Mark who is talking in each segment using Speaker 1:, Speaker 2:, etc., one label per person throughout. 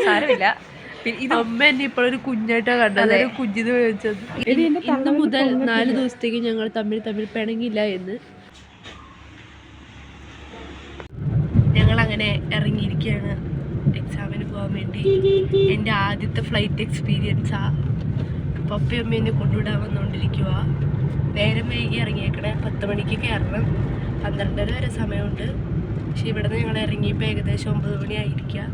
Speaker 1: സാരമില്ല.
Speaker 2: ഇത് അമ്മ എന്നെ ഇപ്പോഴൊരു കുഞ്ഞായിട്ടാ കണ്ടത്, കുഞ്ഞിന് ചോദിച്ചത്. ഇന്ന് മുതൽ 4 ദിവസത്തേക്ക് ഞങ്ങൾ തമ്മിൽ പിണങ്ങില്ല എന്ന് ഞങ്ങളങ്ങനെ ഇറങ്ങിയിരിക്കുകയാണ് എക്സാമിന് പോകാൻ വേണ്ടി. എൻ്റെ ആദ്യത്തെ ഫ്ലൈറ്റ് എക്സ്പീരിയൻസാ. പപ്പയും അമ്മ എന്നെ കൊണ്ടുവിടാൻ വന്നുകൊണ്ടിരിക്കുക. നേരം വൈകി ഇറങ്ങിയേക്കണേ, 10 മണിക്ക് കയറണം, 12:30 വരെ സമയമുണ്ട്. പക്ഷെ ഇവിടെ നിന്ന് ഞങ്ങൾ ഇറങ്ങിയപ്പോൾ ഏകദേശം 9 മണി ആയിരിക്കുക.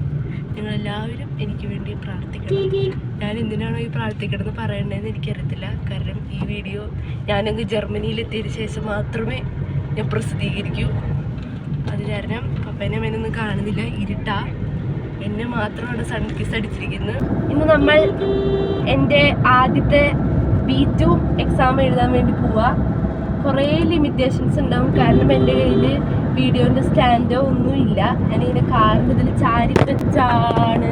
Speaker 2: നിങ്ങളെല്ലാവരും എനിക്ക് വേണ്ടി പ്രാർത്ഥിക്കണം. ഞാൻ എന്തിനാണോ ഈ പ്രാർത്ഥിക്കണമെന്ന് പറയണതെന്ന് എനിക്കറിയത്തില്ല. കാരണം ഈ വീഡിയോ ഞാനങ്ങ് ജർമ്മനിയിലെത്തിയതിന് ശേഷം മാത്രമേ ഞാൻ പ്രസിദ്ധീകരിക്കൂ. അത് കാരണം പപ്പേനെ അമ്മേനൊന്നും കാണുന്നില്ല, ഇരുട്ടാ. എന്നെ മാത്രമാണ് സൺകിസ് അടിച്ചിരിക്കുന്നത്. ഇന്ന് നമ്മൾ എൻ്റെ ആദ്യത്തെ B2 എക്സാം എഴുതാൻ വേണ്ടി പോവാ. കുറേ ലിമിറ്റേഷൻസ് ഉണ്ടാവും. കാരണം എൻ്റെ കയ്യിൽ വീഡിയോൻ്റെ സ്റ്റാൻഡോ ഒന്നുമില്ല. ഞാനിങ്ങനെ കാറിൻ്റെ ഇതിൽ ചാരി വെച്ചാണ്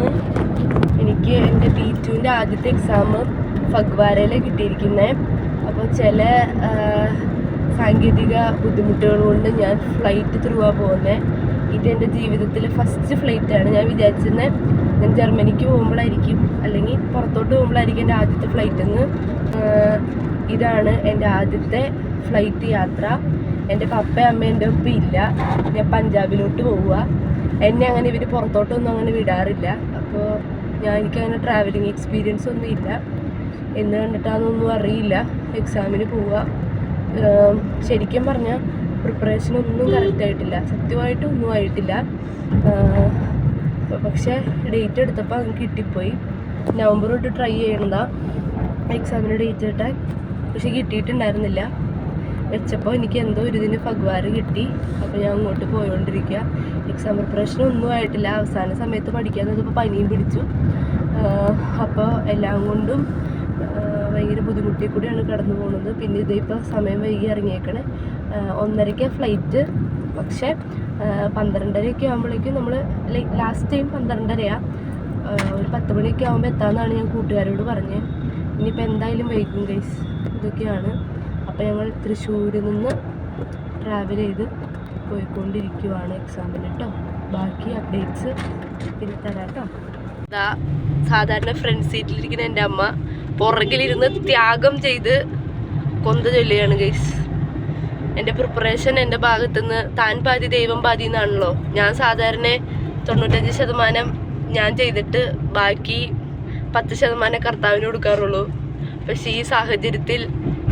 Speaker 2: എനിക്ക് എൻ്റെ B2ൻ്റെ ആദ്യത്തെ എക്സാം ഫഗ്വാരയിൽ കിട്ടിയിരിക്കുന്നത്. അപ്പോൾ ചില സാങ്കേതിക ബുദ്ധിമുട്ടുകൾ കൊണ്ട് ഞാൻ ഫ്ലൈറ്റ് ത്രൂവാ പോകുന്നത്. ഇതെൻ്റെ ജീവിതത്തിലെ ഫസ്റ്റ് ഫ്ലൈറ്റാണ്. ഞാൻ വിചാരിച്ചിരുന്നത് ഞാൻ ജർമ്മനിക്ക് പോകുമ്പോഴായിരിക്കും, അല്ലെങ്കിൽ പുറത്തോട്ട് പോകുമ്പോഴായിരിക്കും എൻ്റെ ആദ്യത്തെ ഫ്ലൈറ്റെന്ന്. ഇതാണ് എൻ്റെ ആദ്യത്തെ ഫ്ലൈറ്റ് യാത്ര. എൻ്റെ പപ്പയും അമ്മയും എൻ്റെ ഒപ്പം ഇല്ല. ഞാൻ പഞ്ചാബിലോട്ട് പോവുക. എന്നെ അങ്ങനെ ഇവർ പുറത്തോട്ടൊന്നും അങ്ങനെ വിടാറില്ല. അപ്പോൾ എനിക്കങ്ങനെ ട്രാവലിംഗ് എക്സ്പീരിയൻസ് ഒന്നും ഇല്ല. എന്ന് കണ്ടിട്ടാണെന്നൊന്നും അറിയില്ല. എക്സാമിന് പോവുക. ശരിക്കും പറഞ്ഞാൽ പ്രിപ്പറേഷനൊന്നും കറക്റ്റായിട്ടില്ല, സത്യമായിട്ടും ഒന്നും ആയിട്ടില്ല. പക്ഷേ ഡേറ്റ് എടുത്തപ്പോൾ അത് കിട്ടിപ്പോയി. നവംബർ തൊട്ട് ട്രൈ ചെയ്യണതാ എക്സാമിന് ഡേറ്റ് കിട്ടാൻ. പക്ഷെ കിട്ടിയിട്ടുണ്ടായിരുന്നില്ല. വെച്ചപ്പോൾ എനിക്ക് എന്തോ ഒരു ഇതിന് ഫഗ്വാര കിട്ടി. അപ്പോൾ ഞാൻ അങ്ങോട്ട് പോയോണ്ടിരിക്കുക. എക്സാം പ്രിപ്പറേഷനൊന്നും ആയിട്ടില്ല. അവസാന സമയത്ത് പഠിക്കാൻ നോക്കിയപ്പോൾ പനിയും പിടിച്ചു. അപ്പോൾ എല്ലാം കൊണ്ടും ഭയങ്കര ബുദ്ധിമുട്ടിൽ കൂടിയാണ് കടന്നു പോകുന്നത്. പിന്നെ ഇതിപ്പോൾ സമയം വൈകി ഇറങ്ങിയേക്കണേ. 1:30 ഫ്ലൈറ്റ്. പക്ഷേ 12:30 ആകുമ്പോഴേക്കും നമ്മൾ ലാസ്റ്റ് ടൈം 12:30 ഒരു 10 മണിയൊക്കെ ആകുമ്പോൾ എത്താമെന്നാണ് ഞാൻ കൂട്ടുകാരോട് പറഞ്ഞത്. ഇനിയിപ്പോൾ എന്തായാലും വൈകും ഗൈസ്. ഇതൊക്കെയാണ്. അപ്പോൾ ഞങ്ങൾ തൃശ്ശൂരിൽ നിന്ന് ട്രാവൽ ചെയ്ത് പോയിക്കൊണ്ടിരിക്കുവാണ് എക്സാമിന് കേട്ടോ. ബാക്കി അപ്ഡേറ്റ്സ് പിന്നെ തരാം കേട്ടോ. സാധാരണ ഫ്രണ്ട് സീറ്റിലിരിക്കുന്ന എൻ്റെ അമ്മ പുറകിലിരുന്ന് ത്യാഗം ചെയ്ത് കൊന്ത ചൊല്ലുകയാണ് ഗൈസ്. എൻ്റെ പ്രിപ്പറേഷൻ എൻ്റെ ഭാഗത്തുനിന്ന് താൻ പാതി ദൈവം പാതി എന്നാണല്ലോ. ഞാൻ സാധാരണ 95% ഞാൻ ചെയ്തിട്ട് ബാക്കി 10% കർത്താവിന് കൊടുക്കാറുള്ളൂ. പക്ഷെ ഈ സാഹചര്യത്തിൽ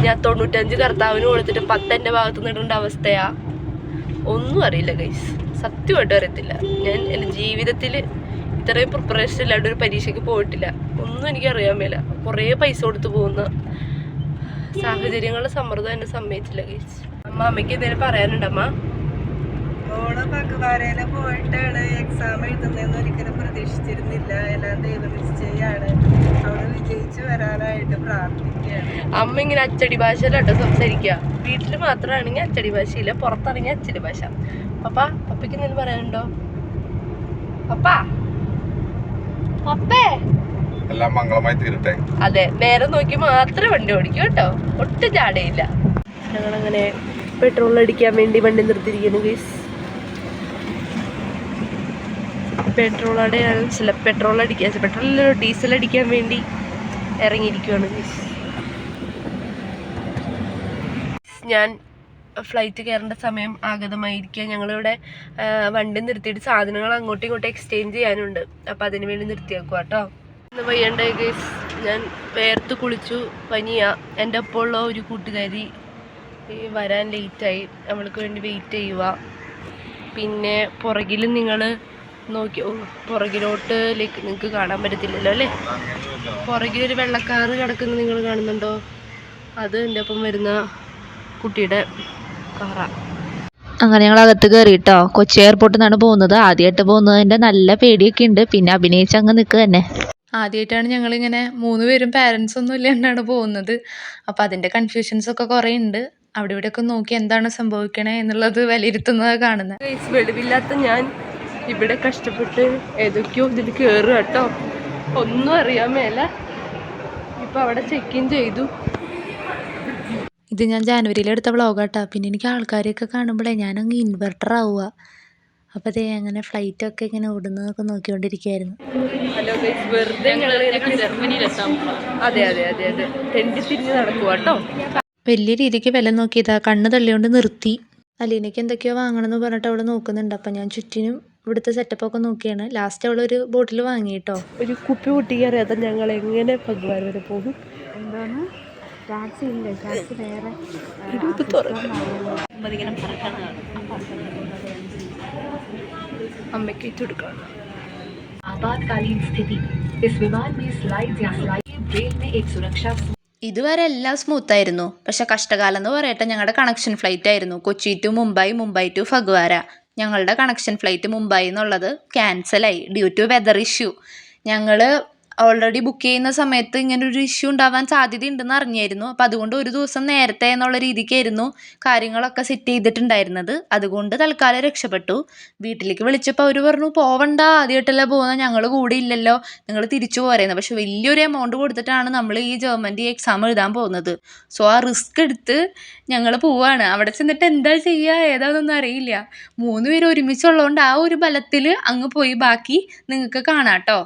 Speaker 2: ഞാൻ 95 കർത്താവിന് കൊടുത്തിട്ട് 10 എൻ്റെ ഭാഗത്ത് നിന്നിടേണ്ട അവസ്ഥയാ. ഒന്നും അറിയില്ല ഗൈസ്, സത്യമായിട്ടും അറിയത്തില്ല. ഞാൻ എൻ്റെ ജീവിതത്തിൽ ഇത്രയും പ്രിപ്പറേഷൻ ഇല്ലാണ്ട് ഒരു പരീക്ഷയ്ക്ക് പോയിട്ടില്ല. ഒന്നും എനിക്കറിയാൻ മേല. കുറേ പൈസ കൊടുത്ത് പോകുന്ന സാഹചര്യങ്ങളുടെ സമ്മർദ്ദം എന്നെ സമ്മതിച്ചില്ല ഗൈസ്. അമ്മയ്ക്ക് എന്തെങ്കിലും പറയാനുണ്ടമ്മ?
Speaker 1: ഓള് ഫഗ്വാരയില് പോയിട്ടാണ് എക്സാം എഴുതുന്നതെന്ന് ഒരിക്കലും പ്രതീക്ഷിച്ചിരുന്നില്ല. എല്ലാം ദൈവനിശ്ചയാണ്. അവള് വിജയിച്ചു വരാനായിട്ട് പ്രാർത്ഥിക്കുകയാണ്.
Speaker 2: അമ്മ ഇങ്ങനെ അച്ചടി ഭാഷയിലാട്ടോ സംസാരിക്കുക. വീട്ടിൽ മാത്രമാണെങ്കിൽ അച്ചടി ഭാഷയില്ല, പുറത്തിറങ്ങിയ അച്ചടി ഭാഷ. പപ്പയ്ക്ക് എന്തെങ്കിലും പറയാനുണ്ടോ? പപ്പാ പപ്പേ
Speaker 3: എല്ലാം മംഗളമായി തീരട്ടെ.
Speaker 2: അതെ, നേരെ നോക്കി മാത്രമേ വണ്ടി ഓടിക്കൂ കേട്ടോ, ഒട്ടും ചാടയില്ല. ഞങ്ങളങ്ങനെ പെട്രോൾ അടിക്കാൻ വേണ്ടി വണ്ടി നിർത്തിയിരിക്കുന്നു ഗൈസ്. ഡീസൽ അടിക്കാൻ വേണ്ടി ഇറങ്ങിയിരിക്കുകയാണ് ഗൈസ്. ഞാൻ ഫ്ലൈറ്റ് കയറേണ്ട സമയം ആഗതമായിരിക്കുക. ഞങ്ങളിവിടെ വണ്ടി നിർത്തിയിട്ട് സാധനങ്ങൾ അങ്ങോട്ടും ഇങ്ങോട്ടും എക്സ്ചേഞ്ച് ചെയ്യാനുണ്ട്. അപ്പം അതിന് വേണ്ടി നിർത്തിയേക്കുക കേട്ടോ. ഇന്ന് വയ്യണ്ടേ ഗൈസ്, ഞാൻ വേർത്ത് കുളിച്ചു, പനിയാ. എൻ്റെ ഒപ്പം ഉള്ള ഒരു കൂട്ടുകാരി വരാൻ ലേറ്റായി, അവൾക്ക് വേണ്ടി വെയിറ്റ് ചെയ്യുക. പിന്നെ പുറകിൽ നിങ്ങൾ നോക്കി, പുറകിലോട്ട് നിങ്ങൾക്ക് കാണാൻ പറ്റത്തില്ലല്ലോ അല്ലേ. പുറകിലൊരു വെള്ളക്കാറ് കിടക്കുന്നത് നിങ്ങൾ കാണുന്നുണ്ടോ? അത് എൻ്റെ ഒപ്പം വരുന്ന കുട്ടിയുടെ കാറാ.
Speaker 4: അങ്ങനെ ഞങ്ങൾ അകത്ത് കയറിയിട്ടോ. കൊച്ചി എയർപോർട്ടിൽ നിന്നാണ് പോകുന്നത്. ആദ്യമായിട്ട് പോകുന്നതിൻ്റെ നല്ല പേടിയൊക്കെ ഉണ്ട്. പിന്നെ അഭിനയിച്ച് അങ്ങ് നിൽക്കുക തന്നെ.
Speaker 5: ആദ്യമായിട്ടാണ് ഞങ്ങളിങ്ങനെ 3 പേരും പാരൻസ് ഒന്നും ഇല്ലാണ്ടാണ് പോകുന്നത്. അപ്പോൾ അതിൻ്റെ കൺഫ്യൂഷൻസൊക്കെ കുറേ ഉണ്ട്. അവിടെ ഇവിടെയൊക്കെ നോക്കി എന്താണ് സംഭവിക്കണേ എന്നുള്ളത് വിലയിരുത്തുന്നത് കാണുന്നത്.
Speaker 2: വെളിവില്ലാത്ത ഞാൻ ഇവിടെ കഷ്ടപ്പെട്ട് ഏതൊക്കെയോ ഇതിൽ കയറുക കേട്ടോ. ഒന്നും അറിയാൻ മേല. ഇപ്പം അവിടെ ചെക്ക് ഇൻ ചെയ്തു.
Speaker 5: ഇത് ഞാൻ ജാനുവരിയിലെടുത്ത വ്ളോഗാട്ടോ. പിന്നെ എനിക്ക് ആൾക്കാരെയൊക്കെ കാണുമ്പോഴേ ഞാനങ്ങ് ഇൻവെർട്ടർ ആവുക.
Speaker 4: അപ്പോൾ അതേ അങ്ങനെ ഫ്ലൈറ്റൊക്കെ ഇങ്ങനെ ഓടുന്നതൊക്കെ നോക്കിക്കൊണ്ടിരിക്കുകയായിരുന്നു.
Speaker 2: ഹലോ ഗൈസ്, വെറുതെ ജർമ്മനിയിലെത്താം. അതെ അതെ അതെ അതെ, തെണ്ടി തിരിഞ്ഞ് നടക്കുക കേട്ടോ.
Speaker 4: വലിയ രീതിക്ക് വില നോക്കിയതാ, കണ്ണ് തള്ളിയോണ്ട് നിർത്തി. അലീനയ്ക്ക് എന്തൊക്കെയോ വാങ്ങണമെന്ന് പറഞ്ഞിട്ട് അവൾ നോക്കുന്നുണ്ട്. അപ്പം ഞാൻ ചുറ്റിനും ഇവിടുത്തെ സെറ്റപ്പൊക്കെ നോക്കിയാണ്. ലാസ്റ്റ് അവളൊരു ബോട്ടിൽ വാങ്ങി കേട്ടോ.
Speaker 2: ഒരു കുപ്പി പൊട്ടിക്കറിയാത്ത ഞങ്ങൾ എങ്ങനെ ഭഗവാൻ വരെ പോകും? അമ്മയ്ക്ക് കൊടുക്കണം.
Speaker 6: आपातकालीन स्थिति इस विमान में स्लाइड या स्लाइड ब्रेक में एक सुरक्षा
Speaker 5: ഇതുവരെ എല്ലാം സ്മൂത്തായിരുന്നു. പക്ഷെ കഷ്ടകാലം എന്ന് പറയട്ടെ, ഞങ്ങളുടെ കണക്ഷൻ ഫ്ലൈറ്റ് ആയിരുന്നു കൊച്ചി ടു മുംബൈ, മുംബൈ ടു ഫഗ്വാര. ഞങ്ങളുടെ കണക്ഷൻ ഫ്ലൈറ്റ് മുംബൈ എന്നുള്ളത് ക്യാൻസലായി ഡ്യൂ ടു വെതർ ഇഷ്യൂ. ഞങ്ങൾ ഓൾറെഡി ബുക്ക് ചെയ്യുന്ന സമയത്ത് ഇങ്ങനെ ഒരു ഇഷ്യൂ ഉണ്ടാവാൻ സാധ്യതയുണ്ടെന്ന് അറിഞ്ഞായിരുന്നു. അപ്പോൾ അതുകൊണ്ട് ഒരു ദിവസം നേരത്തെ എന്നുള്ള രീതിക്കായിരുന്നു കാര്യങ്ങളൊക്കെ സെറ്റ് ചെയ്തിട്ടുണ്ടായിരുന്നത്. അതുകൊണ്ട് തൽക്കാലം രക്ഷപ്പെട്ടു. വീട്ടിലേക്ക് വിളിച്ചപ്പോൾ അവർ പറഞ്ഞു പോവണ്ട, ആദ്യമായിട്ടല്ല പോകുന്നത്, ഞങ്ങൾ കൂടെ ഇല്ലല്ലോ, നിങ്ങൾ തിരിച്ചു പോരുന്നത്. പക്ഷെ വലിയൊരു എമൗണ്ട് കൊടുത്തിട്ടാണ് നമ്മൾ ഈ ജർമ്മൻ്റെ എക്സാം എഴുതാൻ പോകുന്നത്. സോ ആ റിസ്ക് എടുത്ത് ഞങ്ങൾ പോവാണ്. അവിടെ ചെന്നിട്ട് എന്താ ചെയ്യുക ഏതാണെന്നൊന്നും അറിയില്ല. 3 പേര് ഒരുമിച്ചുള്ളതുകൊണ്ട് ആ ഒരു ബലത്തിൽ അങ്ങ് പോയി ബാക്കി നിങ്ങൾക്ക് കാണാം കേട്ടോ.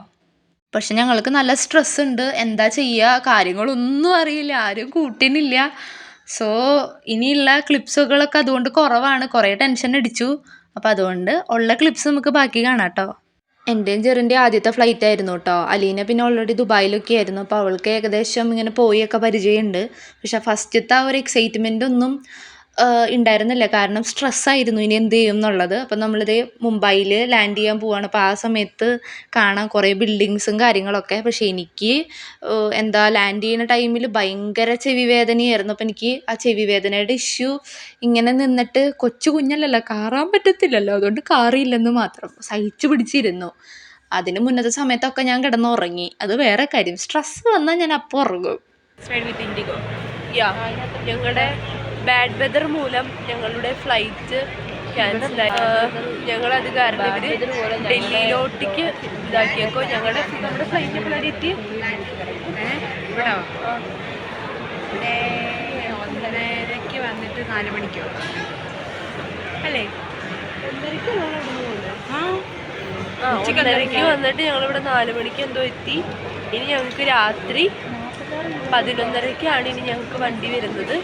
Speaker 5: പക്ഷെ ഞങ്ങൾക്ക് നല്ല സ്ട്രെസ് ഉണ്ട്. എന്താ ചെയ്യുക, കാര്യങ്ങളൊന്നും അറിയില്ല, ആരും കൂട്ടിനില്ല. സോ ഇനിയുള്ള ക്ലിപ്സുകളൊക്കെ അതുകൊണ്ട് കുറവാണ്. കുറേ ടെൻഷൻ അടിച്ചു. അപ്പോൾ അതുകൊണ്ട് ഉള്ള ക്ലിപ്സ് നമുക്ക് ബാക്കി കാണാം കേട്ടോ. എൻ്റെയും ജെറിൻ്റെ ആദ്യത്തെ ഫ്ലൈറ്റ് ആയിരുന്നു കേട്ടോ. അലീന പിന്നെ ഓൾറെഡി ദുബായിലൊക്കെ ആയിരുന്നു. അപ്പോൾ അവൾക്ക് ഏകദേശം ഇങ്ങനെ പോയൊക്കെ പരിചയമുണ്ട്. പക്ഷെ ഫസ്റ്റത്തെ ആ ഒരു എക്സൈറ്റ്മെൻ്റ് ഒന്നും ഉണ്ടായിരുന്നില്ല. കാരണം സ്ട്രെസ്സായിരുന്നു ഇനി എന്ത് ചെയ്യും എന്നുള്ളത്. അപ്പം നമ്മളിത് മുംബൈയിൽ ലാൻഡ് ചെയ്യാൻ പോവുകയാണ്. അപ്പോൾ ആ സമയത്ത് കാണാം കുറേ ബിൽഡിങ്സും കാര്യങ്ങളൊക്കെ. പക്ഷേ എനിക്ക് ലാൻഡ് ചെയ്യുന്ന ടൈമിൽ ഭയങ്കര ചെവി വേദനയായിരുന്നു. അപ്പോൾ എനിക്ക് ആ ചെവി വേദനയുടെ ഇഷ്യൂ ഇങ്ങനെ നിന്നിട്ട് കൊച്ചു കുഞ്ഞല്ലല്ലോ, കാറാൻ പറ്റത്തില്ലല്ലോ, അതുകൊണ്ട് കാറിയില്ലെന്ന് മാത്രം സഹിച്ചു പിടിച്ചിരുന്നു. അതിന് മുന്നത്തെ സമയത്തൊക്കെ ഞാൻ കിടന്നുറങ്ങി. അത് വേറെ കാര്യം. സ്ട്രെസ് വന്നാൽ ഞാൻ അപ്പോൾ ഉറങ്ങും.
Speaker 2: ഇൻഡിഗോ ഞങ്ങളുടെ ബാഡ് വെതർ മൂലം ഞങ്ങളുടെ ഫ്ലൈറ്റ് ക്യാൻസലായി. ഞങ്ങളത് കാരണം ഇവർ ഡൽഹിയിലോട്ടേക്ക് ഇതാക്കിയപ്പോൾ നമ്മുടെ ഫ്ലൈറ്റ് എപ്പോഴാണ് എത്തി? ഇവിടെ 1:30 വന്നിട്ട് 4 മണിക്കോ അല്ലേ? 1:30 വന്നിട്ട് ഞങ്ങളിവിടെ 4 മണിക്ക് എന്തോ എത്തി. ഇനി ഞങ്ങൾക്ക് രാത്രി 11:30 ഇനി ഞങ്ങൾക്ക് വണ്ടി വരുന്നത്.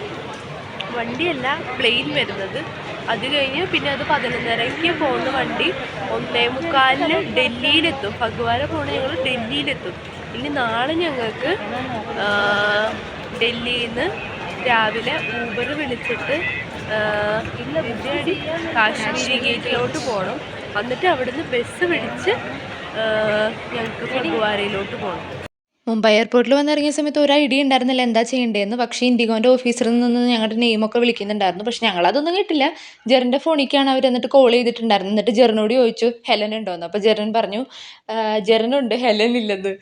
Speaker 2: വണ്ടിയല്ല, പ്ലെയിൻ വരുന്നത്. അത് കഴിഞ്ഞ് പിന്നെ അത് 11:30 പോകുന്ന വണ്ടി 1:45 ഡൽഹിയിലെത്തും. ഫഗ്വാര പോണ ഞങ്ങൾ ഡൽഹിയിലെത്തും. ഇനി നാളെ ഞങ്ങൾക്ക് ഡൽഹിയിൽ നിന്ന് രാവിലെ ഊബർ വിളിച്ചിട്ട് കാശ്മീരി ഗേറ്റിലോട്ട് പോകണം. എന്നിട്ട് അവിടുന്ന് ബസ് പിടിച്ച് ഞങ്ങൾക്ക് ഫഗ്വാരയിലോട്ട് പോകണം.
Speaker 5: മുംബൈ എയർപോർട്ടിൽ വന്നിറങ്ങിയ സമയത്ത് ഒരു ഐഡിയ ഉണ്ടായിരുന്നില്ല എന്താ ചെയ്യേണ്ടതെന്ന്. പക്ഷേ ഇൻഡിഗോൻ്റെ ഓഫീസറിൽ നിന്ന് ഞങ്ങളുടെ നെയിമൊക്കെ വിളിക്കുന്നുണ്ടായിരുന്നു. പക്ഷെ ഞങ്ങളതൊന്നും കേട്ടില്ല. ജെറിൻ്റെ ഫോണിലേക്കാണ് അവർ എന്നിട്ട് കോൾ ചെയ്തിട്ടുണ്ടായിരുന്നു. എന്നിട്ട് ജെറിനോട് ചോദിച്ചു ഹെലൻ ഉണ്ടോയെന്ന്. അപ്പോൾ ജെറിൻ പറഞ്ഞു ജെറിനുണ്ട്, ഹെലൻ ഇല്ലെന്ന്.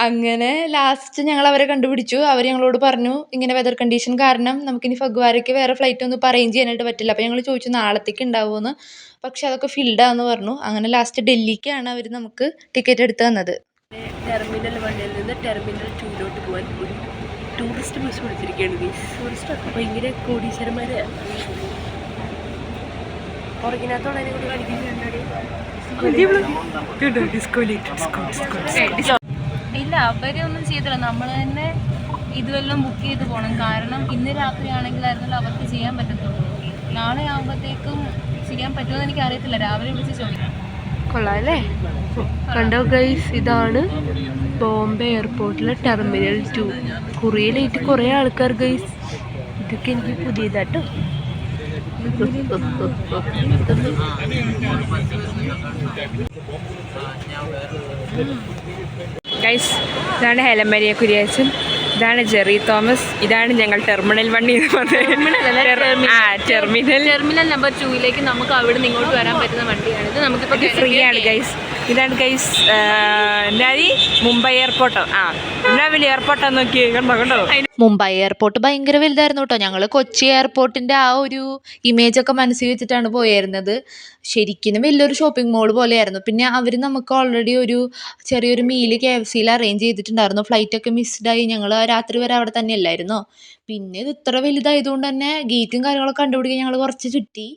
Speaker 5: അങ്ങനെ ലാസ്റ്റ് ഞങ്ങൾ അവരെ കണ്ടുപിടിച്ചു. അവർ ഞങ്ങളോട് പറഞ്ഞു ഇങ്ങനെ വെതർ കണ്ടീഷൻ കാരണം നമുക്കിനി ഫഗ്വാരയ്ക്ക് വേറെ ഫ്ലൈറ്റ് ഒന്നും ഇപ്പോൾ അറേഞ്ച് ചെയ്യാനായിട്ട് പറ്റില്ല. അപ്പോൾ ഞങ്ങൾ ചോദിച്ചു നാളത്തേക്ക് ഉണ്ടാവുമെന്ന്. പക്ഷെ അതൊക്കെ ഫിൽഡാന്ന് പറഞ്ഞു. അങ്ങനെ ലാസ്റ്റ് ഡൽഹിക്കാണ് അവർ നമുക്ക് ടിക്കറ്റ് എടുത്ത് തന്നത്.
Speaker 2: ടെർമിനൽ 1-ൽ നിന്ന് ടെർമിനൽ 2-ലോട്ട് പോകാൻ ഒരു ടൂറിസ്റ്റ് ബസ് വിളിച്ചിരിക്കുകയാണ്. ടൂറിസ്റ്റൊക്കെ ഭയങ്കര കോടീശ്വരന്മാരെ പുറകിനകത്തുള്ളതിനെ കൊണ്ട്
Speaker 7: ഇല്ല, അവരൊന്നും ചെയ്തില്ല. നമ്മൾ തന്നെ ഇതുവെല്ലാം ബുക്ക് ചെയ്ത് പോകണം. കാരണം ഇന്ന് രാത്രി ആണെങ്കിലായിരുന്നല്ലോ അവർക്ക് ചെയ്യാൻ പറ്റത്തുള്ളൂ. നാളെ ആകുമ്പോഴത്തേക്കും ചെയ്യാൻ പറ്റുമെന്ന് എനിക്ക് അറിയത്തില്ല. രാവിലെ വിളിച്ച് ചോദിക്കാം.
Speaker 2: കൊള്ളാം അല്ലേ? കണ്ടോ ഗൈസ്, ഇതാണ് ബോംബെ എയർപോർട്ടിലെ ടെർമിനൽ 2. കുറേയിലായിട്ട് കുറേ ആൾക്കാർ ഗൈസ്. ഇതൊക്കെ എനിക്ക് പുതിയതാട്ടോ. ഗൈസ്, ഇതാണ് ഹെലൻ മരിയ കുര്യാച്ചൻ, ഇതാണ് ജെറി തോമസ്, ഇതാണ് ഞങ്ങൾ ടെർമിനൽ 1 എന്ന് പറഞ്ഞത്. ടെർമിനൽ നമ്പർ 2-ലേക്ക് നമുക്ക് അവിടെ നിന്ന് ഇങ്ങോട്ട് വരാൻ പറ്റുന്ന വണ്ടിയാണ്. ഇത് നമുക്കിപ്പോൾ ഫ്രീ ആണ് ഗൈസ്. ഇതാണ് ഗൈസ് മുംബൈ എയർപോർട്ട്. എന്നാ വലിയ എയർപോർട്ടാന്ന് നോക്കി കണ്ടോ.
Speaker 5: മുംബൈ എയർപോർട്ട് ഭയങ്കര വലുതായിരുന്നു കേട്ടോ. ഞങ്ങൾ കൊച്ചി എയർപോർട്ടിൻ്റെ ആ ഒരു ഇമേജൊക്കെ മനസ്സിൽ വെച്ചിട്ടാണ് പോയിരുന്നത്. ശരിക്കും വലിയൊരു ഷോപ്പിംഗ് മോൾ പോലെയായിരുന്നു. പിന്നെ അവർ നമുക്ക് ഓൾറെഡി ഒരു ചെറിയൊരു മീല് KFCയിൽ അറേഞ്ച് ചെയ്തിട്ടുണ്ടായിരുന്നു. ഫ്ലൈറ്റൊക്കെ മിസ്ഡായി. ഞങ്ങൾ രാത്രി വരെ അവിടെ തന്നെ അല്ലായിരുന്നോ. പിന്നെ ഇത് ഇത്ര വലുതായതുകൊണ്ട് തന്നെ ഗേറ്റും കാര്യങ്ങളൊക്കെ കണ്ടുപിടിക്കാൻ ഞങ്ങൾ കുറച്ച് ചുറ്റി.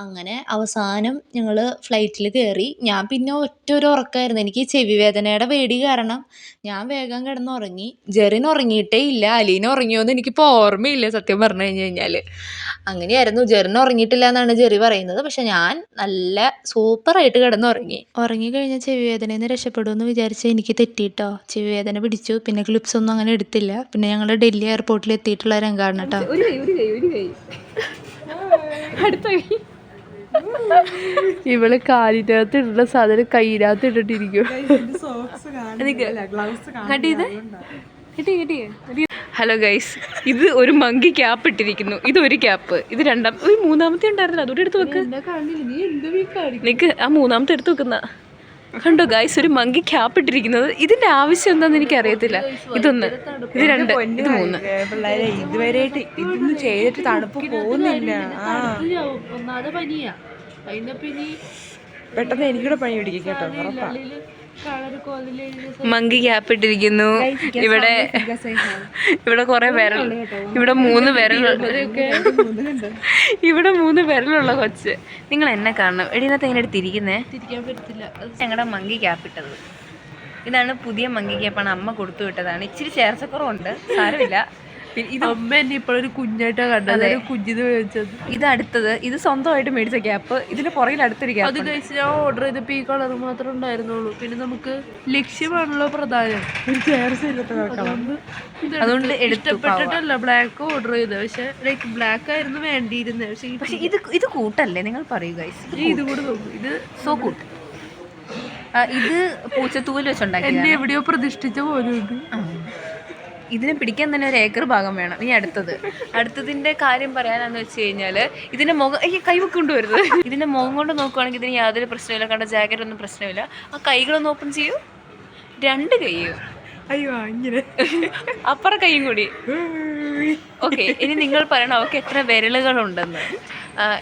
Speaker 5: അങ്ങനെ അവസാനം ഞങ്ങൾ ഫ്ലൈറ്റിൽ കയറി. ഞാൻ പിന്നെ ഒറ്റൊരു ഉറക്കമായിരുന്നു. എനിക്ക് ചെവി വേദനയുടെ പേടി കാരണം ഞാൻ വേഗം കിടന്നുറങ്ങി. ജെറിൻ ഉറങ്ങിയിട്ടേ ഇല്ല. അലീന ഉറങ്ങിയോന്ന് എനിക്കിപ്പോൾ ഓർമ്മയില്ല സത്യം പറഞ്ഞു കഴിഞ്ഞാൽ. അങ്ങനെയായിരുന്നു. ജെറിൻ ഉറങ്ങിയിട്ടില്ല എന്നാണ് ജെറി പറയുന്നത്. പക്ഷെ ഞാൻ നല്ല സൂപ്പറായിട്ട് കിടന്നുറങ്ങി. ഉറങ്ങിക്കഴിഞ്ഞാൽ ചെവി വേദനയിൽ നിന്ന് രക്ഷപ്പെടുമെന്ന് വിചാരിച്ച് എനിക്ക് തെറ്റിയിട്ടോ. ചെവി വേദന പിടിച്ചു. പിന്നെ ക്ലിപ്സ് ഒന്നും അങ്ങനെ എടുത്തില്ല. പിന്നെ ഞങ്ങൾ ഡൽഹി എയർപോർട്ടിൽ എത്തിയിട്ടുള്ള രംഗമാണ് കേട്ടോ.
Speaker 2: ഇവള് കാലിനകത്ത് ഇടുന്ന സാധനം കയ്യിനകത്ത് ഇട്ടിട്ടിരിക്കും. ഹലോ ഗൈസ്, ഇത് ഒരു മങ്കി ക്യാപ്പ് ഇട്ടിരിക്കുന്നു. ഇതൊരു ക്യാപ്പ്, ഇത് ഒരു മൂന്നാമത്തെ ഉണ്ടായിരുന്നില്ല. അതോടെ എടുത്ത് വെക്ക്. നിനക്ക് ആ മൂന്നാമത്തെ എടുത്ത് വെക്കുന്ന കണ്ടോ ഗൈസ്, ഒരു മങ്കി ക്യാപ്പ് ഇട്ടിരിക്കുന്നത്. ഇതിന്റെ ആവശ്യം എന്താന്ന് എനിക്ക് അറിയത്തില്ല. ഇതൊന്ന്, ഇത് രണ്ട്, ഇത് മൂന്ന്.
Speaker 1: പിള്ളേരെ ഇതുവരെയായിട്ട് ഇതൊന്നും ചെയ്തിട്ട് തണുപ്പ് പോകുന്നില്ല.
Speaker 2: ഒന്നാമത് പനിയാ.
Speaker 1: പെട്ടെന്ന് എനിക്കൂടെ പനി പിടിക്കും കേട്ടോ.
Speaker 2: മങ്കി ക്യാപ്പ് ഇട്ടിരിക്കുന്നു. ഇവിടെ കുറെ വിരൽ, ഇവിടെ 3 വിരൽ, ഇവിടെ 3 വിരലുള്ള കൊച്ച്. നിങ്ങൾ എന്നെ കാണണം. എടീനകത്ത് എങ്ങനെ തിരിക്കുന്നേ? തിരിക്കാൻ പറ്റത്തില്ല. ഞങ്ങളുടെ മങ്കി ക്യാപ്പ് ഇട്ടത് ഇതാണ്. പുതിയ മങ്കി ക്യാപ്പാണ്. അമ്മ കൊടുത്തു വിട്ടതാണ്. ഇച്ചിരി ചേർച്ചക്കുറവുണ്ട്, സാരമില്ല. ഇത് അമ്മ എന്നെ ഇപ്പോഴൊരു കുഞ്ഞായിട്ടാണ് കണ്ടത്. കുഞ്ഞിത് മേടിച്ചത്. ഇത് അടുത്തത്, ഇത് സ്വന്തമായിട്ട് മേടിച്ച ക്യാപ്പ്. ഇതിന്റെ പുറകിൽ അടുത്തൊരു ക്യാപ്പ്. അത് കഴിച്ച് ഞാൻ ഓർഡർ ചെയ്തപ്പോൾ ഈ കളർ മാത്രമേ ഉണ്ടായിരുന്നുള്ളൂ. പിന്നെ നമുക്ക് ലക്ഷ്യമാണല്ലോ പ്രധാനം. അതുകൊണ്ട് ഇഷ്ടപ്പെട്ടിട്ടല്ല ബ്ലാക്ക് ഓർഡർ ചെയ്തത്. പക്ഷെ ലൈക്ക് ബ്ലാക്ക് ആയിരുന്നു വേണ്ടിയിരുന്നത്. പക്ഷെ
Speaker 5: ഇത് കൂട്ടല്ലേ നിങ്ങൾ പറയൂ ഗൈസ്.
Speaker 2: ഇത് കൂടെ നോക്കും. ഇത്
Speaker 5: സോ കൂട്ട്. ഇത് പൂച്ചത്തൂല് വെച്ചുണ്ടാക്കി
Speaker 2: എന്നെ എവിടെയോ പ്രതിഷ്ഠിച്ച പോലും.
Speaker 5: ഇതിനെ പിടിക്കാൻ തന്നെ ഒരു ഏക്കർ ഭാഗം വേണം. ഇനി അടുത്തതിൻ്റെ കാര്യം പറയാനാന്ന് വെച്ച് കഴിഞ്ഞാൽ ഇതിൻ്റെ മുഖം കൈവൊക്കെ കൊണ്ടുവരുന്നത്. ഇതിൻ്റെ മുഖം കൊണ്ട് നോക്കുവാണെങ്കിൽ ഇതിന് യാതൊരു പ്രശ്നമില്ല. കണ്ട ജാക്കറ്റ് ഒന്നും പ്രശ്നമില്ല. ആ കൈകളൊന്ന് ഓപ്പൺ ചെയ്യൂ. 2 കൈയും.
Speaker 1: അയ്യോ ഇങ്ങനെ
Speaker 5: അപ്പുറ കൈയും കൂടി. ഓക്കെ, ഇനി നിങ്ങൾ പറയണം അവർക്ക് എത്ര വിരലുകളുണ്ടെന്ന്.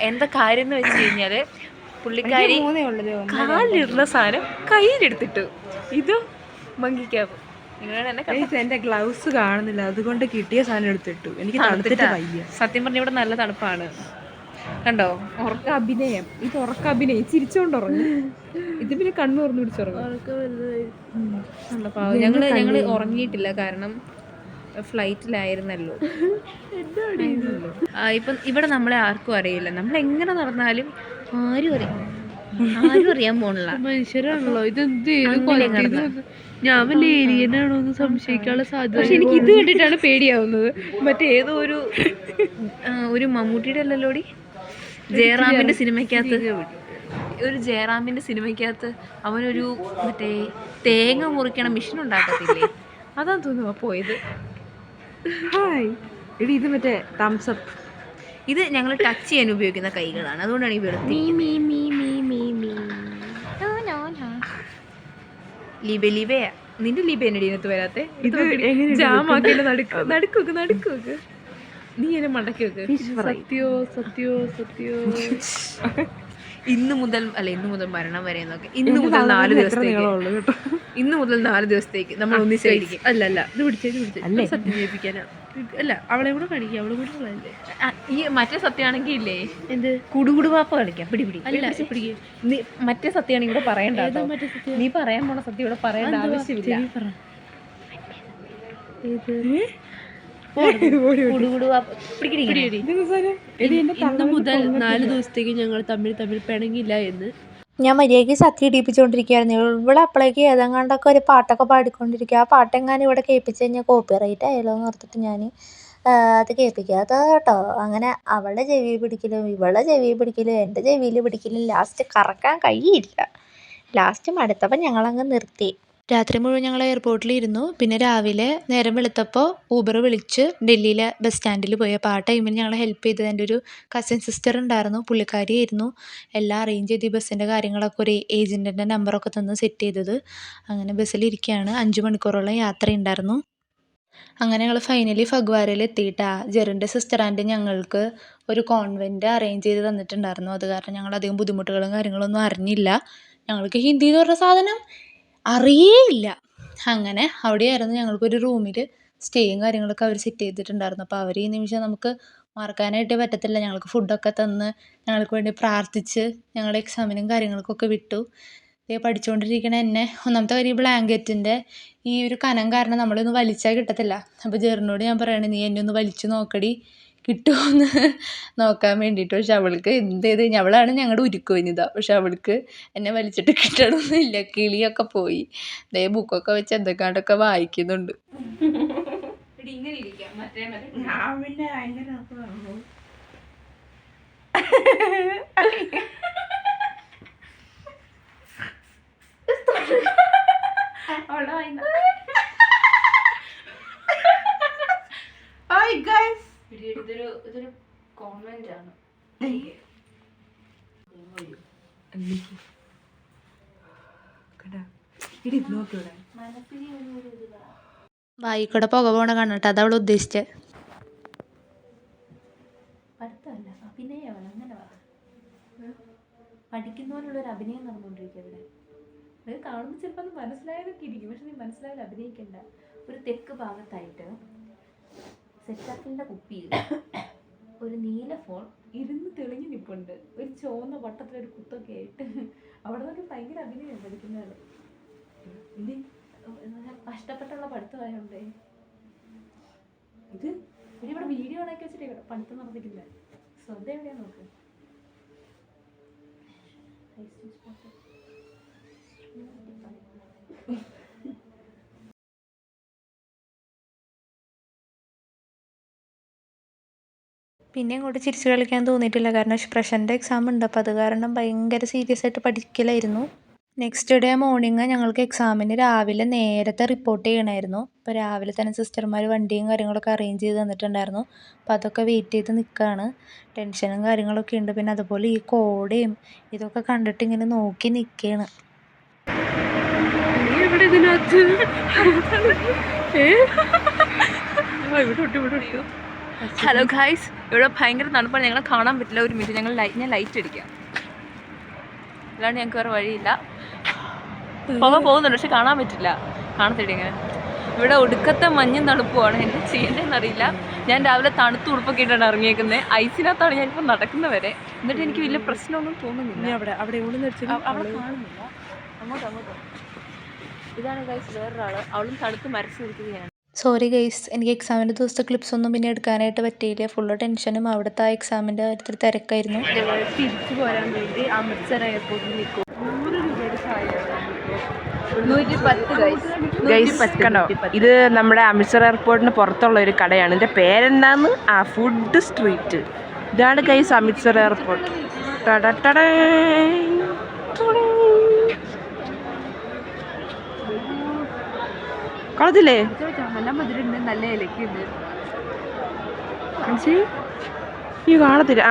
Speaker 5: എന്താ കാര്യം എന്ന് വെച്ച് കഴിഞ്ഞാൽ പുള്ളിക്കാരി കാലിലിടുന്ന സാധനം കയ്യിലെടുത്തിട്ടു. ഇത് മങ്കിക്കാവും.
Speaker 1: എന്റെ ഗ്ലൗസ് കാണുന്നില്ല, അതുകൊണ്ട് കിട്ടിയ സാധനം എടുത്തിട്ടു. എനിക്ക് തണുത്തിട്ട് വയ്യ.
Speaker 5: സത്യം പറഞ്ഞ ഇവിടെ നല്ല തണുപ്പാണ്. കണ്ടോ,
Speaker 7: ഉറക്ക അഭിനയം. ഇത് ഉറക്ക അഭിനയം. ചിരിച്ചോണ്ട് ഉറങ്ങി. ഇത് പിന്നെ കണ്ണു തുറന്നു പിടിച്ചുറങ്ങും. ഞങ്ങള് ഉറങ്ങിയിട്ടില്ല, കാരണം ഫ്ലൈറ്റിലായിരുന്നല്ലോ. ഇപ്പം ഇവിടെ നമ്മളെ ആർക്കും അറിയില്ല. നമ്മൾ എങ്ങനെ നടന്നാലും ആരും അറിയാൻ പോണില്ല.
Speaker 2: മനുഷ്യരാണല്ലോ. ഇതെന്ത് ഞാൻ വല്ല ഏലിയനാണോ എന്ന് സംശയിക്കാനുള്ള സാധ്യത.
Speaker 7: പക്ഷെ എനിക്ക് ഇത് കണ്ടിട്ടാണ് പേടിയാവുന്നത്. മറ്റേ ഏതോ ഒരു മമ്മൂട്ടിയുടെ അല്ലല്ലോടി,
Speaker 5: ജയറാമിന്റെ സിനിമയ്ക്കകത്ത് അവനൊരു മറ്റേ തേങ്ങ മുറിക്കണ മെഷീൻ ഉണ്ടാക്കത്തില്ലേ, അതാന്ന് തോന്നുന്നു പോയത്.
Speaker 1: ഹായ് എടി, ഇത് മറ്റേ തംസപ്പ്.
Speaker 5: ഇത് ഞങ്ങൾ ടച്ച് ചെയ്യാൻ ഉപയോഗിക്കുന്ന കൈകളാണ്. അതുകൊണ്ടാണ് ഈ വെളുത്തി. ലിബയാ. നിന്റെ ലിബ എന്നെ ഇതിനകത്ത് വരാത്തെ.
Speaker 7: ജാമാക്കിന്റെ നടുക്ക് നീ എന്നെ മടക്കി വെക്ക്. സത്യോ
Speaker 5: ഇന്ന് മുതൽ മരണം വരെ എന്നൊക്കെ. ഇന്ന് മുതൽ 4 ദിവസത്തേക്ക് നമ്മൾ ഒന്നിച്ചായിരിക്കും.
Speaker 2: അല്ല ഇത് പിടിച്ചേ സത്യം ചെയ്യിപ്പിക്കാനാ. അല്ല, അവളെ കൂടെ കാണിക്കാം. അവളെ കൂടെ ഉള്ളതല്ലേ.
Speaker 5: ഈ മറ്റേ സത്യമാണെങ്കിൽ ഇല്ലേ, എന്ത് കുടുകുടുവാപ്പ കളിക്കാം. പിടി
Speaker 2: അല്ല,
Speaker 5: നീ മറ്റേ സത്യമാണെങ്കിൽ ഇവിടെ പറയണ്ട. നീ പറയാൻ പോണ സത്യം ഇവിടെ പറയേണ്ട ആവശ്യമില്ല.
Speaker 2: ഇന്ന് മുതൽ 4 ദിവസത്തേക്ക് ഞങ്ങൾ തമ്മിൽ പിണങ്ങില്ല എന്ന്
Speaker 8: ഞാൻ മര്യാദയ്ക്ക് സത്യം ഇടിപ്പിച്ചുകൊണ്ടിരിക്കുകയായിരുന്നു. ഇവിടെ അപ്പോഴേക്ക് ഏതെങ്ങാണ്ടൊക്കെ ഒരു പാട്ടൊക്കെ പാടിക്കൊണ്ടിരിക്കുക. ആ പാട്ടെങ്ങാനും ഇവിടെ കേൾപ്പിച്ച് കഴിഞ്ഞാൽ കോപ്പിറൈറ്റ് ആയല്ലോ എന്ന് ഓർത്തിട്ട് ഞാൻ അത് കേൾപ്പിക്കാത്ത കേട്ടോ. അങ്ങനെ അവളുടെ ചെവി പിടിക്കലും ഇവളുടെ ചെവി പിടിക്കലും എൻ്റെ ചെവിയിൽ പിടിക്കലും ലാസ്റ്റ് കറക്കാൻ കഴിയില്ല. ലാസ്റ്റ് മടുത്തപ്പോൾ ഞങ്ങളങ്ങ് നിർത്തി.
Speaker 5: രാത്രി മുഴുവൻ ഞങ്ങൾ എയർപോർട്ടിലിരുന്നു. പിന്നെ രാവിലെ നേരം വെളുത്തപ്പോൾ ഊബർ വിളിച്ച് ഡൽഹിയിലെ ബസ് സ്റ്റാൻഡിൽ പോയി. അപ്പോൾ ആ ടൈമിൽ ഞങ്ങളെ ഹെൽപ്പ് ചെയ്തത് എൻ്റെ ഒരു കസിൻ സിസ്റ്റർ ഉണ്ടായിരുന്നു. പുള്ളിക്കാരിയായിരുന്നു എല്ലാം അറേഞ്ച് ചെയ്ത് ഈ ബസ്സിൻ്റെ കാര്യങ്ങളൊക്കെ ഒരു ഏജൻറ്റിൻ്റെ നമ്പറൊക്കെ തന്ന് സെറ്റ് ചെയ്തത്. അങ്ങനെ ബസ്സിലിരിക്കുകയാണ്. 5 മണിക്കൂറോളം യാത്രയുണ്ടായിരുന്നു. അങ്ങനെ ഞങ്ങൾ ഫൈനലി ഫഗ്വാരയിൽ എത്തിയിട്ടാ. ജെറിൻ്റെ സിസ്റ്റർ ആൻറ്റി ഞങ്ങൾക്ക് ഒരു കോൺവെൻറ്റ് അറേഞ്ച് ചെയ്ത് തന്നിട്ടുണ്ടായിരുന്നു. അത് കാരണം ഞങ്ങൾ അധികം ബുദ്ധിമുട്ടുകളും കാര്യങ്ങളൊന്നും അറിഞ്ഞില്ല. ഞങ്ങൾക്ക് ഹിന്ദി എന്ന് പറഞ്ഞ സാധനം അറിയേയില്ല. അങ്ങനെ അവിടെയായിരുന്നു ഞങ്ങൾക്കൊരു റൂമിൽ സ്റ്റേയും കാര്യങ്ങളൊക്കെ അവർ സെറ്റ് ചെയ്തിട്ടുണ്ടായിരുന്നു. അപ്പോൾ അവർ ഈ നിമിഷം നമുക്ക്
Speaker 4: മറക്കാനായിട്ട് പറ്റത്തില്ല. ഞങ്ങൾക്ക് ഫുഡൊക്കെ തന്ന് ഞങ്ങൾക്ക് വേണ്ടി പ്രാർത്ഥിച്ച് ഞങ്ങളുടെ എക്സാമിനും കാര്യങ്ങൾക്കൊക്കെ വിട്ടു. പഠിച്ചുകൊണ്ടിരിക്കണ എന്നെ ഒന്നാമത്തെ കാര്യം ഈ ബ്ലാങ്കറ്റിൻ്റെ ഈ ഒരു കനം കാരണം നമ്മളൊന്ന് വലിച്ചാൽ കിട്ടത്തില്ല. അപ്പോൾ ജെറിനോട് ഞാൻ പറയണേ നീ എന്നെ ഒന്ന് വലിച്ചു നോക്കടി കിട്ടുമോ എന്ന് നോക്കാൻ വേണ്ടിയിട്ട്. പക്ഷെ അവൾക്ക് എന്ത് ചെയ്ത് കഴിഞ്ഞാൽ അവളാണ് ഞങ്ങളുടെ ഉരുക്കുവനിത. പക്ഷെ അവൾക്ക് എന്നെ വലിച്ചിട്ട് കിട്ടണമെന്നില്ല. കിളിയൊക്കെ പോയി. ബുക്കൊക്കെ വെച്ച് എന്തൊക്കെയാണ്ടൊക്കെ വായിക്കുന്നുണ്ട്.
Speaker 2: ഇതൊരു കോൺവെന്റ് ആണ്.
Speaker 4: വായിക്കൂടെ പുക പോണ കണ്ടിട്ട് അതാ അവൾ ഉദ്ദേശിച്ചത്.
Speaker 2: പഠിത്തമല്ല, അഭിനയമാണ്. അങ്ങനെ പഠിക്കുന്നവരുള്ളൊരു അഭിനയം നടന്നുകൊണ്ടിരിക്കുക ഇവിടെ. അത് കാണുമ്പോൾ ചിലപ്പോൾ അത് മനസ്സിലായതൊക്കെ ഇരിക്കും, പക്ഷെ നീ മനസ്സിലായാലും അഭിനയിക്കണ്ട. ഒരു തെക്ക് ഭാഗത്തായിട്ട് സെറ്റാക്കിൻ്റെ കുപ്പിയിൽ ഒരു നീല ഫോൺ ഇരുന്ന് തെളിഞ്ഞ് നിൽപ്പുണ്ട്. ഒരു ചുവന്ന വട്ടത്തിലൊരു കുത്തൊക്കെ ആയിട്ട് അവിടെ നിന്ന് ഭയങ്കര അഭിനയം പഠിക്കുന്നതാണ്. ഇത് കഷ്ടപ്പെട്ടുള്ള പഠിത്തമായോണ്ടേ ഇത് ഇവിടെ വീഡിയോ ഉണ്ടാക്കി വെച്ചിട്ട് ഇവിടെ പഠിത്തം നടന്നിട്ടില്ല. ശ്രദ്ധ എവിടെയാ നോക്ക്.
Speaker 4: പിന്നെ അങ്ങോട്ട് ചിരിച്ച് കളിക്കാൻ തോന്നിയിട്ടില്ല. കാരണം പ്രഷൻ്റെ എക്സാം ഉണ്ട്. അപ്പോൾ അത് കാരണം ഭയങ്കര സീരിയസ് ആയിട്ട് പഠിക്കലായിരുന്നു. നെക്സ്റ്റ് ഡേ മോർണിംഗ് ഞങ്ങൾക്ക് എക്സാമിന് രാവിലെ നേരത്തെ റിപ്പോർട്ട് ചെയ്യണമായിരുന്നു. അപ്പോൾ രാവിലെ തന്നെ സിസ്റ്റർമാർ വണ്ടിയും കാര്യങ്ങളൊക്കെ അറേഞ്ച് ചെയ്ത് തന്നിട്ടുണ്ടായിരുന്നു. അപ്പോൾ അതൊക്കെ വെയിറ്റ് ചെയ്ത് നിൽക്കുകയാണ്. ടെൻഷനും കാര്യങ്ങളൊക്കെ ഉണ്ട്. പിന്നെ അതുപോലെ ഈ കോടയും ഇതൊക്കെ കണ്ടിട്ട് ഇങ്ങനെ നോക്കി നിൽക്കുകയാണ്.
Speaker 1: ഹലോ ഗൈസ്, ഇവിടെ ഭയങ്കര തണുപ്പാണ്. ഞങ്ങളെ കാണാൻ പറ്റില്ല. ഒരു മിനിറ്റ് ഞാൻ ലൈറ്റ് അടിക്കാം. അല്ലാണ്ട് ഞങ്ങൾക്ക് വേറെ വഴിയില്ല. പോകുന്നുണ്ട് പക്ഷെ കാണാൻ പറ്റില്ല. കാണത്തില്ല ഇങ്ങനെ. ഇവിടെ ഒടുക്കത്തെ മഞ്ഞും തണുപ്പുമാണ്. എന്ത് ചെയ്യേണ്ടതെന്നറിയില്ല. ഞാൻ രാവിലെ തണുത്ത് ഉടുപ്പൊക്കെ ഇട്ടാണ് ഇറങ്ങിയേക്കുന്നത്. ഐസിനകത്താണ് ഞാനിപ്പോൾ നടക്കുന്നവരെ. എന്നിട്ട് എനിക്ക് വലിയ പ്രശ്നമൊന്നും തോന്നുന്നില്ല. അവിടെ കാണുന്നില്ല. അങ്ങോട്ടോ. ഇതാണ് ഗൈസ് വേറൊരാൾ. അവളും തണുത്ത് മരച്ച് നിൽക്കുകയാണ്.
Speaker 4: സോറി ഗൈസ്, എനിക്ക് എക്സാമിൻ്റെ ദിവസത്തെ ക്ലിപ്സ് ഒന്നും പിന്നെ എടുക്കാനായിട്ട് പറ്റിയില്ല. ഫുള്ള് ടെൻഷനും അവിടുത്തെ ആ എക്സാമിൻ്റെ കാര്യത്തിൽ തിരക്കായിരുന്നു.
Speaker 2: തിരിച്ചു പോരാൻ വേണ്ടി അമൃത്സർ എയർപോർട്ടിൽ നിൽക്കും.
Speaker 1: 110 കണ്ടോ, ഇത് നമ്മുടെ അമൃത്സർ എയർപോർട്ടിന് പുറത്തുള്ള ഒരു കടയാണ്. ഇതിൻ്റെ പേരെന്താന്ന്? Food street. ഇതാണ് ഗൈസ് അമൃത്സർ എയർപോർട്ട്. കളത്തില്ലേ? നല്ല മധുരമുണ്ട്, നല്ല ഇലക്കുണ്ട്. ഈ കാണത്തില്ല.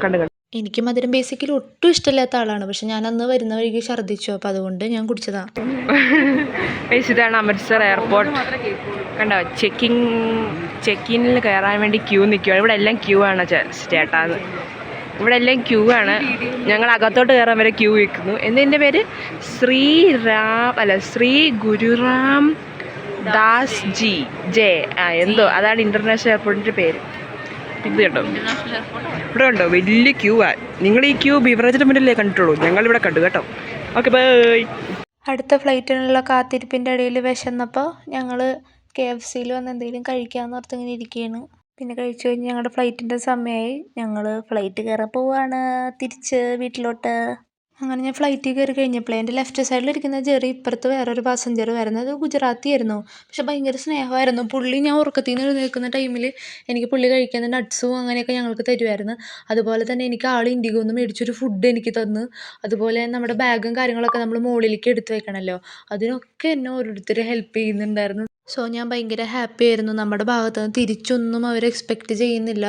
Speaker 1: കണ്ടു.
Speaker 4: എനിക്ക് മധുരം ബേസിക്കലി ഒട്ടും ഇഷ്ടമില്ലാത്ത ആളാണ്. പക്ഷെ ഞാൻ അന്ന് വരുന്ന വഴിക്ക് ഛർദ്ദിച്ചു. അപ്പോൾ അതുകൊണ്ട് ഞാൻ കുടിച്ചതാ.
Speaker 1: ഇതാണ് അമൃത്സർ എയർപോർട്ട്. കണ്ടോ, ചെക്കിങ്ങിൽ കയറാൻ വേണ്ടി ക്യൂ നിൽക്കുകയാണ്. ഇവിടെ എല്ലാം ക്യൂ ആണ് ചേട്ടാന്ന്. ഇവിടെ എല്ലാം ക്യൂ ആണ്. ഞങ്ങൾ അകത്തോട്ട് കയറാൻ വരെ ക്യൂ നിൽക്കുന്നു. എന്നതിൻ്റെ പേര് ശ്രീ ഗുരുറാം ദാസ് ജെ എന്തോ, അതാണ് ഇൻ്റർനാഷണൽ എയർപോർട്ടിൻ്റെ പേര്. ഇത് കണ്ടോ, ഇവിടെ കണ്ടോ വലിയ ക്യൂ ആണ്. നിങ്ങൾ ഈ ക്യൂ ബിവറേജിൻ്റെ മുന്നിലേ കണ്ടിട്ടുള്ളൂ. ഞങ്ങളിവിടെ കണ്ടു കേട്ടോ. Okay, bye.
Speaker 4: അടുത്ത ഫ്ലൈറ്റിനുള്ള കാത്തിരിപ്പിൻ്റെ ഇടയിൽ വിശന്നപ്പോൾ ഞങ്ങൾ KFCയിൽ വന്ന് എന്തെങ്കിലും കഴിക്കാമെന്ന് ഓർത്ത് ഇങ്ങനെ ഇരിക്കുകയാണ്. പിന്നെ കഴിച്ചു കഴിഞ്ഞ് ഞങ്ങളുടെ ഫ്ലൈറ്റിൻ്റെ സമയമായി. ഞങ്ങൾ ഫ്ലൈറ്റ് കയറാൻ പോവുകയാണ് തിരിച്ച് വീട്ടിലോട്ട്. അങ്ങനെ ഞാൻ ഫ്ലൈറ്റിൽ കയറി കഴിഞ്ഞപ്പോഴേ എൻ്റെ ലെഫ്റ്റ് സൈഡിലിരിക്കുന്ന ജെറി, ഇപ്പുറത്ത് വേറൊരു പാസഞ്ചർ വരുന്നത് ഗുജറാത്തി ആയിരുന്നു. പക്ഷെ ഭയങ്കര സ്നേഹമായിരുന്നു പുള്ളി. ഞാൻ ഉറക്കത്തിൽ നിന്ന് എഴുന്നേൽക്കുന്ന ടൈമിൽ എനിക്ക് പുള്ളി കഴിക്കുന്ന നട്ട്സും അങ്ങനെയൊക്കെ ഞങ്ങൾക്ക് തരുമായിരുന്നു. അതുപോലെ തന്നെ എനിക്ക് ആൾ ഇൻഡിഗോന്ന് മേടിച്ചൊരു ഫുഡ് എനിക്ക് തന്നു. അതുപോലെ നമ്മുടെ ബാഗും കാര്യങ്ങളൊക്കെ നമ്മൾ മുകളിലേക്ക് എടുത്ത് വെക്കണമല്ലോ, അതിനൊക്കെ എന്നെ ഓരോരുത്തർ ഹെൽപ്പ് ചെയ്യുന്നുണ്ടായിരുന്നു. സോ ഞാൻ ഭയങ്കര ഹാപ്പി ആയിരുന്നു. നമ്മുടെ ഭാഗത്ത് നിന്ന് തിരിച്ചൊന്നും അവർ എക്സ്പെക്റ്റ് ചെയ്യുന്നില്ല.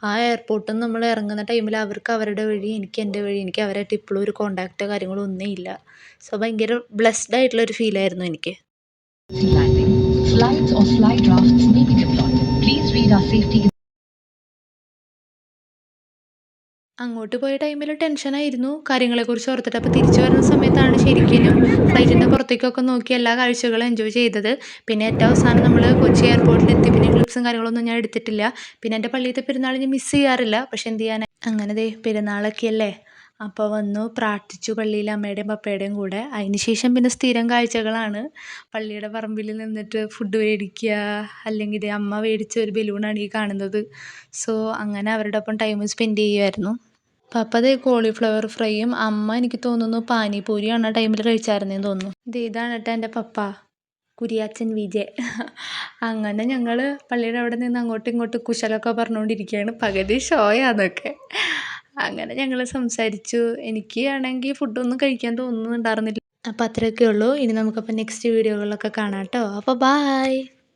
Speaker 4: ആ എയർപോർട്ടിൽ നിന്ന് നമ്മൾ ഇറങ്ങുന്ന ടൈമിൽ അവർക്ക് അവരുടെ വഴി, എനിക്ക് എൻ്റെ വഴി. എനിക്ക് അവരായിട്ട് ഇപ്പോഴും ഒരു കോണ്ടാക്റ്റോ കാര്യങ്ങളോ ഒന്നും ഇല്ല. സോ ഭയങ്കര ബ്ലെസ്ഡ് ആയിട്ടുള്ളൊരു ഫീലായിരുന്നു എനിക്ക്.
Speaker 6: Flights or flight drafts may be deployed. Please read our safety
Speaker 5: അങ്ങോട്ട് പോയ ടൈമിൽ ടെൻഷനായിരുന്നു കാര്യങ്ങളെക്കുറിച്ച് ഓർത്തിട്ട്. അപ്പോൾ തിരിച്ചു വരുന്ന സമയത്താണ് ശരിക്കും ഫ്ലൈറ്റിൻ്റെ പുറത്തേക്കൊക്കെ നോക്കി എല്ലാ കാഴ്ചകളും എൻജോയ് ചെയ്തത്. പിന്നെ ഏറ്റവും അവസാനം നമ്മൾ കൊച്ചി എയർപോർട്ടിലെത്തി. പിന്നെ ക്ലിപ്സും കാര്യങ്ങളൊന്നും ഞാൻ എടുത്തിട്ടില്ല. പിന്നെ എൻ്റെ പള്ളിയിലത്തെ പെരുന്നാൾ ഞാൻ മിസ് ചെയ്യാറില്ല. പക്ഷെ എന്ത് ചെയ്യാൻ, അങ്ങനെ ദേ പെരുന്നാളൊക്കെ അല്ലേ, അപ്പോൾ വന്നു പ്രാർത്ഥിച്ചു പള്ളിയിൽ അമ്മയുടെയും പപ്പയുടെയും കൂടെ. അതിന് ശേഷം പിന്നെ സ്ഥിരം കാഴ്ചകളാണ്. പള്ളിയുടെ പറമ്പിൽ നിന്നിട്ട് ഫുഡ് മേടിക്കുക, അല്ലെങ്കിൽ ദേ അമ്മ മേടിച്ച ഒരു ബലൂണാണ് ഈ കാണുന്നത്. സോ അങ്ങനെ അവരുടെ ഒപ്പം ടൈം സ്പെൻഡ് ചെയ്യുമായിരുന്നു. പപ്പ ദേ കോളിഫ്ലവർ ഫ്രൈയും അമ്മ എനിക്ക് തോന്നുന്നു പാനിപൂരിയാണ് ആ ടൈമിൽ കഴിച്ചായിരുന്നേന്ന് തോന്നുന്നു. ഇതാണ് കേട്ടോ എൻ്റെ പപ്പ, കുരിയാച്ചൻ വിജയ്. അങ്ങനെ ഞങ്ങൾ പള്ളിയുടെ അവിടെ നിന്ന് അങ്ങോട്ടും ഇങ്ങോട്ടും കുശലമൊക്കെ പറഞ്ഞുകൊണ്ടിരിക്കുകയാണ്. പകുതി ഷോയാന്നൊക്കെ. അങ്ങനെ ഞങ്ങൾ സംസാരിച്ചു. എനിക്ക് ആണെങ്കിൽ ഫുഡൊന്നും കഴിക്കാൻ തോന്നുന്നുണ്ടായിരുന്നില്ല. അപ്പോൾ അത്രയൊക്കെ ഉള്ളൂ. ഇനി നമുക്കപ്പോൾ നെക്സ്റ്റ് വീഡിയോകളിലൊക്കെ കാണാം കേട്ടോ. അപ്പോൾ ബായ്.